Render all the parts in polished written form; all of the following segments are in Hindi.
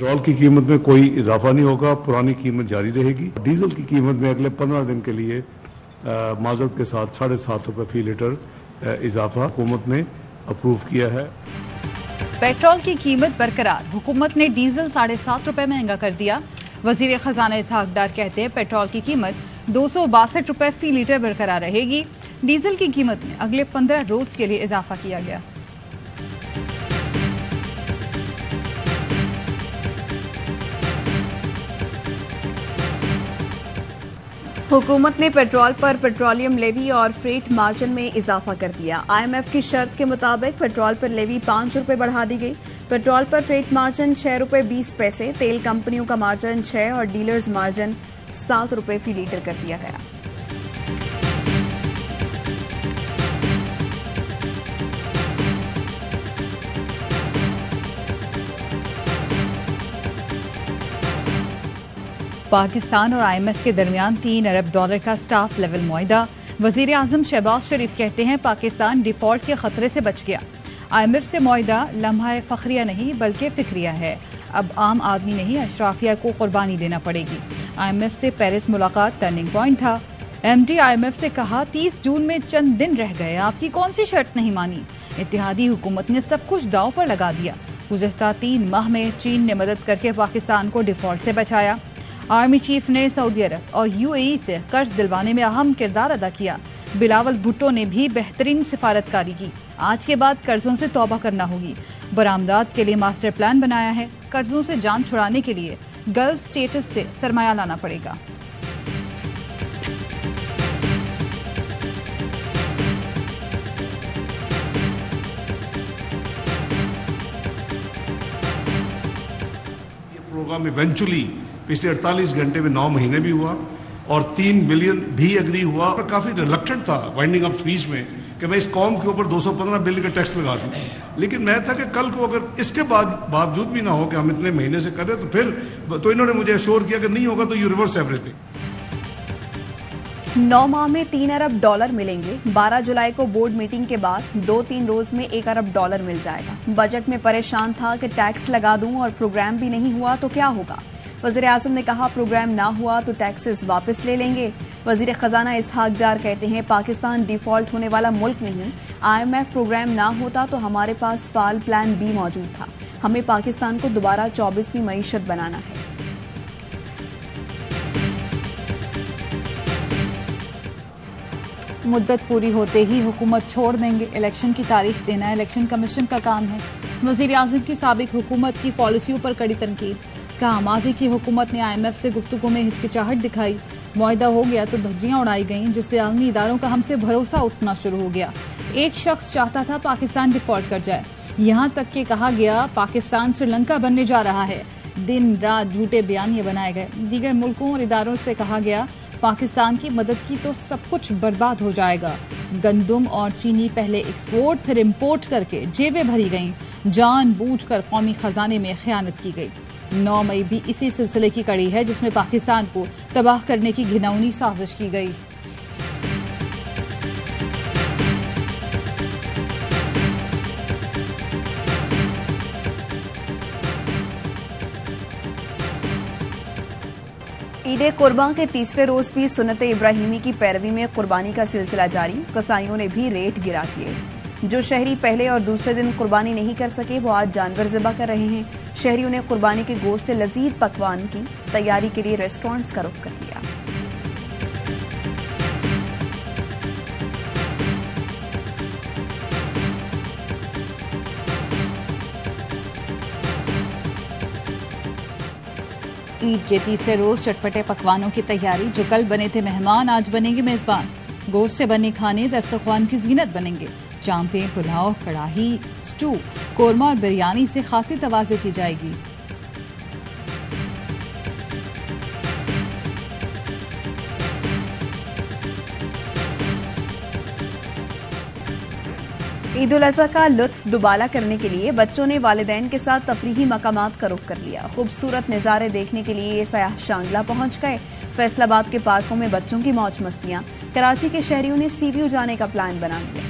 पेट्रोल की कीमत में कोई इजाफा नहीं होगा, पुरानी कीमत जारी रहेगी। डीजल की कीमत में अगले 15 दिन के लिए माजरत के साथ ₹7.5 फी लीटर इजाफा हुकूमत ने अप्रूव किया है। पेट्रोल की कीमत बरकरार, हुकूमत ने डीजल ₹7.5 महंगा कर दिया। वजीर खजाना इसहाक डार कहते हैं पेट्रोल की कीमत ₹262 फी लीटर बरकरार रहेगी। डीजल की कीमत में अगले 15 रोज के लिए इजाफा किया गया। हुकूमत ने पेट्रोल पर पेट्रोलियम लेवी और फ्रेट मार्जिन में इजाफा कर दिया। IMF की शर्त के मुताबिक पेट्रोल पर लेवी ₹5 बढ़ा दी गई। पेट्रोल पर फ्रेट मार्जिन ₹6.20, तेल कंपनियों का मार्जिन 6 और डीलर्स मार्जिन ₹7 फी लीटर कर दिया गया। पाकिस्तान और IMF के दरमियान $3 अरब का स्टाफ लेवल मुआहिदा। वजीर आजम शहबाज शरीफ कहते हैं पाकिस्तान डिफॉल्ट के खतरे से बच गया। IMF से मुआहिदा लम्हा फखरिया नहीं बल्कि फिक्रिया है। अब आम आदमी नहीं अशराफिया को कुर्बानी देना पड़ेगी। IMF से पेरिस मुलाकात टर्निंग पॉइंट था। MD IMF से कहा 30 जून में चंद दिन रह गए, आपकी कौन सी शर्त नहीं मानी। इत्तेहादी हुकूमत ने सब कुछ दांव पर लगा दिया। गुज़श्ता 3 माह में चीन ने मदद करके पाकिस्तान को डिफॉल्ट से बचाया। आर्मी चीफ ने सऊदी अरब और UAE से कर्ज दिलवाने में अहम किरदार अदा किया। बिलावल भुट्टो ने भी बेहतरीन सिफारतकारी की। आज के बाद कर्जों से तौबा करना होगी। बरामदात के लिए मास्टर प्लान बनाया है। कर्जों से जान छुड़ाने के लिए गल्फ स्टेटस से सरमाया लाना पड़ेगा। ये प्रोग्राम इवेंचुअली पिछले 48 घंटे में 9 महीने भी हुआ और 3 बिलियन भी एग्री हुआ। पर काफी रिलक्टेंट था वाइंडिंग अप स्पीच में कि मैं इस कौम के ऊपर 215 बिलियन का टैक्स लगा दूं। लेकिन मैं था कि कल को अगर इसके बावजूद भी ना हो कि हम इतने महीने से कर रहे तो फिर तो इन्होंने मुझे एश्योर किया कि नहीं होगा तो यू रिवर्स एवरीथिंग। 9 माह में $3 अरब मिलेंगे। 12 जुलाई को बोर्ड मीटिंग के बाद 2-3 रोज में $1 अरब मिल जाएगा। बजट में परेशान था कि टैक्स लगा दूं और प्रोग्राम भी नहीं हुआ तो क्या होगा। वज़ीर आज़म ने कहा प्रोग्राम ना हुआ तो टैक्सेस वापस ले लेंगे। वज़ीर खजाना इसहाक डार कहते हैं पाकिस्तान डिफॉल्ट होने वाला मुल्क नहीं। IMF प्रोग्राम ना होता तो हमारे पास फाल प्लान B मौजूद था। हमें पाकिस्तान को दोबारा 24वीं मईशत बनाना है। मुद्दत पूरी होते ही हुकूमत छोड़ देंगे। इलेक्शन की तारीख देना इलेक्शन कमीशन का काम है। वज़ीर आज़म की साबिक हुकूमत की पॉलिसियों पर कड़ी तनकीद। कहा माजी की हुकूमत ने IMF से गुफ्तगू में हिचकिचाहट दिखाई। मुआहिदा हो गया तो धज्जियां उड़ाई गईं, जिससे आलमी इदारों का हमसे भरोसा उठना शुरू हो गया। एक शख्स चाहता था पाकिस्तान डिफॉल्ट कर जाए। यहाँ तक कि कहा गया पाकिस्तान श्रीलंका बनने जा रहा है। दिन रात झूठे बयानिए बनाए गए। दीगर मुल्कों और इदारों से कहा गया पाकिस्तान की मदद की तो सब कुछ बर्बाद हो जाएगा। गंदुम और चीनी पहले एक्सपोर्ट फिर इम्पोर्ट करके जेबें भरी गईं। जानबूझकर कौमी खजाने में खयानत की गई। 9 मई भी इसी सिलसिले की कड़ी है जिसमें पाकिस्तान को तबाह करने की घिनौनी साजिश की गई। ईद कुर्बान के तीसरे रोज भी सुन्नत इब्राहिमी की पैरवी में कुर्बानी का सिलसिला जारी। कसाईयों ने भी रेट गिरा किए। जो शहरी पहले और दूसरे दिन कुर्बानी नहीं कर सके वो आज जानवर ज़िबा कर रहे हैं। शहरियों ने कुर्बानी के गोश्त से लजीज पकवान की तैयारी के लिए रेस्टोरेंट्स का रुख कर लिया। ईद के तीसरे रोज चटपटे पकवानों की तैयारी। जो कल बने थे मेहमान आज बनेंगे मेजबान। गोश्त से बने खाने दस्तरख्वान की जीनत बनेंगे। चांपे, पुलाव, कड़ाही, स्टू, कोरमा और बिरयानी से खातिर तवाज़े की जाएगी। ईद उल अज़हा का लुत्फ दुबाला करने के लिए बच्चों ने वालिदैन के साथ तफरीही मकामात का रुख कर लिया। खूबसूरत नज़ारे देखने के लिए ये सयाह शांगला पहुंच गए। फैसलाबाद के पार्कों में बच्चों की मौज मस्तियां। कराची के शहरियों ने सी व्यू जाने का प्लान बना लिया।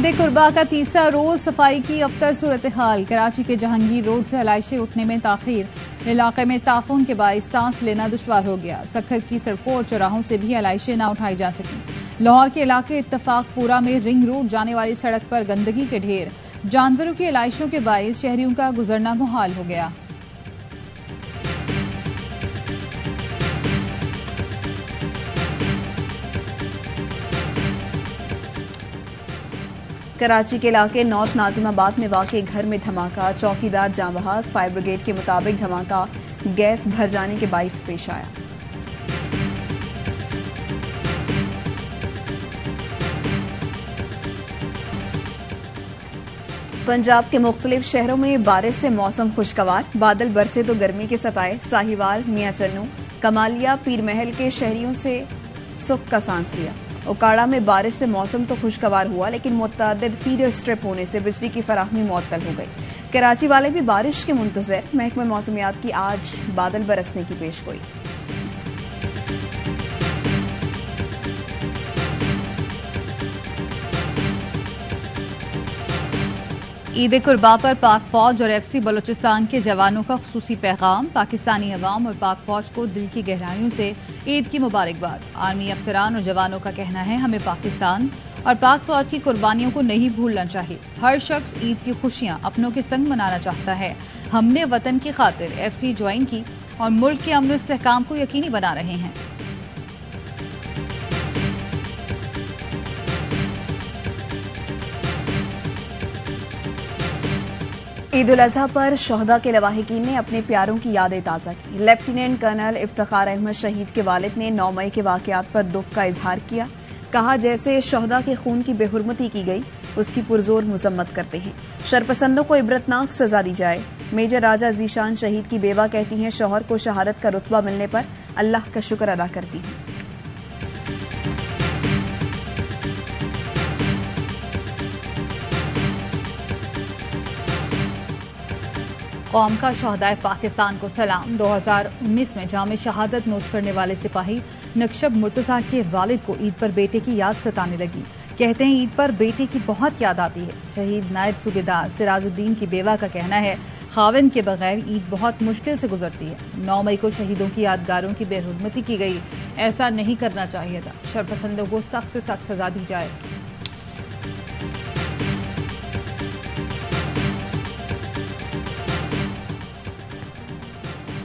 ईद कुर्बा का तीसरा रोज सफाई की अबतर सूरत हाल। कराची के जहांगीर रोड से अलाइशें उठने में ताखीर। इलाके में ताफून के बाइस सांस लेना दुश्वार हो गया। सखर की सड़कों और चौराहों से भी अलाइशें ना उठाई जा सकी। लाहौर के इलाके इत्तफाकपुरा में रिंग रोड जाने वाली सड़क पर गंदगी के ढेर। जानवरों की अलाइशों के बाइस शहरियों का गुजरना मुहाल हो गया। कराची के इलाके नॉर्थ नाजिमाबाद में वाक़ई घर में धमाका। चौकीदार जाँ बहाक। फायर ब्रिगेड के मुताबिक धमाका गैस भर जाने के बाइस पेश आया। पंजाब के मुख्तलिफ शहरों में बारिश से मौसम खुशगवार। बादल बरसे तो गर्मी के सताए। साहिवाल, मियां चन्नू, कमालिया, पीर महल के शहरियों से सुख का सांस लिया। उकाड़ा में बारिश से मौसम तो खुशगवार हुआ, लेकिन मुतअद्दिद फीडर स्ट्रिप होने से बिजली की फराहमी मुअत्तल हो गई। कराची वाले भी बारिश के मुंतज़िर। महकमा मौसमियात की आज बादल बरसने की पेशगोई। ईद कुर्बा पर पाक फौज और एफसी बलूचिस्तान के जवानों का खुसूसी पैगाम। पाकिस्तानी अवाम और पाक फौज को दिल की गहराइयों से ईद की मुबारकबाद। आर्मी अफसरान और जवानों का कहना है, हमें पाकिस्तान और पाक फौज की कुर्बानियों को नहीं भूलना चाहिए। हर शख्स ईद की खुशियां अपनों के संग मनाना चाहता है। हमने वतन की खातिर एफसी ज्वाइन की और मुल्क के अमन इस्तेहकाम को यकीनी बना रहे हैं। ईद उल अजहा पर शहदा के लवाहिकीन ने अपने प्यारों की यादें ताज़ा की। लेफ्टिनेंट कर्नल इफ्तिखार अहमद शहीद के वालिद ने 9 मई के वाकयात पर दुख का इजहार किया। कहा, जैसे शहदा के खून की बेहुरमती की गई, उसकी पुरजोर मजम्मत करते हैं। शरपसंदों को इबरतनाक सजा दी जाए। मेजर राजा जीशान शहीद की बेवा कहती हैं, शौहर को शहादत का रुतबा मिलने पर अल्लाह का शुक्र अदा करती हूँ। कौम का शहदाए पाकिस्तान को सलाम। 2019 में जाम शहादत नोश करने वाले सिपाही नक्शब मुर्तजा के वालिद को ईद पर बेटे की याद सताने लगी। कहते हैं, ईद पर बेटे की बहुत याद आती है। शहीद नायब सूबेदार सिराजुद्दीन की बेवा का कहना है, खाविंद के बगैर ईद बहुत मुश्किल से गुजरती है। 9 मई को शहीदों की यादगारों की बेहुरमती की गई। ऐसा नहीं करना चाहिए था। शरपसंदों को सख्त से सख्त सजा दी जाए।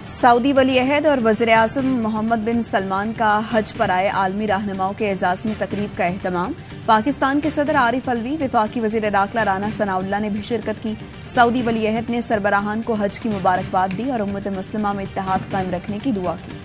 सऊदी वली अहद और वज़ीर आज़म मोहम्मद बिन सलमान का हज पर आए आलमी रहनुमाओं के एजाज़मी तकरीब का एहतमाम। पाकिस्तान के सदर आरिफ अलवी, वफाकी वज़ीर दाखिला राना सनाउल्लाह ने भी शिरकत की। सऊदी वली अहद ने सरबराहान को हज की मुबारकबाद दी और उम्मत मुस्लिमा में इत्तेहाद कायम रखने की दुआ की।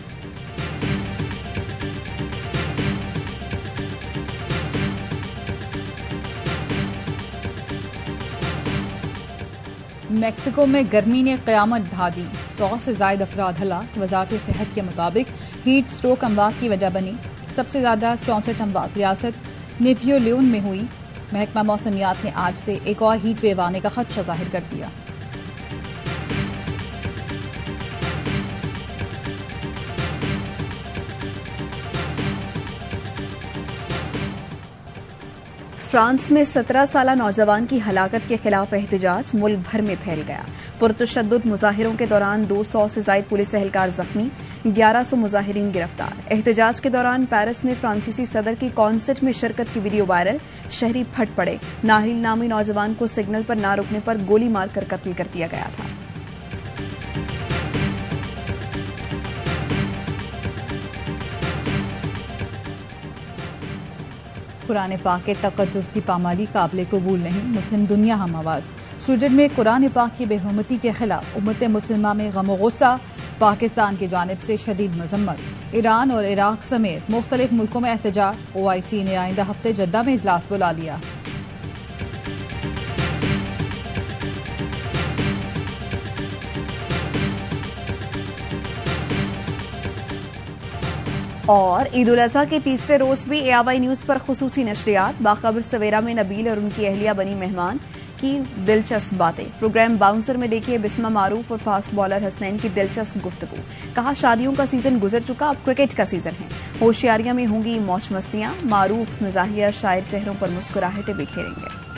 मेक्सिको में गर्मी ने क़यामत ढा दी। 100 से ज़ायद अफराद हलाक। वजारत सेहत के मुताबिक हीट स्ट्रोक अमवात की वजह बनी। सबसे ज़्यादा 64 अमवात रियासत नेवियो लियोन में हुई। महकमा मौसमियात ने आज से एक और हीट वेव आने का खदशा जाहिर कर दिया। फ्रांस में 17 साला नौजवान की हलाकत के खिलाफ एहतजाज मुल्क भर में फैल गया। पुरतशद्दुद मुजाहिरों के दौरान 200 से जायद पुलिस एहलकार जख्मी, 1100 मुजाहिरीन गिरफ्तार। एहतजाज के दौरान पेरिस में फ्रांसीसी सदर की कॉन्सर्ट में शिरकत की वीडियो वायरल। शहरी फट पड़े। नाहिल नामी नौजवान को सिग्नल पर ना रुकने पर गोली मारकर कत्ल कर दिया गया था। कुरान पाक के तक़द्दुस की पामाली काबिल कबूल नहीं। मुस्लिम दुनिया हम आवाज़। स्वीडन में कुरान पाक की बेहुरमती के खिलाफ उम्मत मुस्लिमा में गम और गुस्सा। पाकिस्तान की जानिब से शदीद मजम्मत। ईरान और इराक समेत मुख्तलिफ मुल्कों में एहतजाज। OIC ने आइंदा हफ्ते जद्दा में इजलास बुला लिया। और ईद उल अजहा के तीसरे रोज भी AIY न्यूज पर खुसूसी नशरियात। बाखबर सवेरा में नबील और उनकी अहलिया बनी मेहमान की दिलचस्प बातें। प्रोग्राम बाउंसर में देखिए बिस्मा मारूफ और फास्ट बॉलर हसनैन की दिलचस्प गुफ्तगू। कहा, शादियों का सीजन गुजर चुका, अब क्रिकेट का सीजन है। होशियारियां में होंगी मौज मस्तियां। मारूफ मजाहिया शायर चेहरों पर मुस्कुराहटें बिखेरेंगे।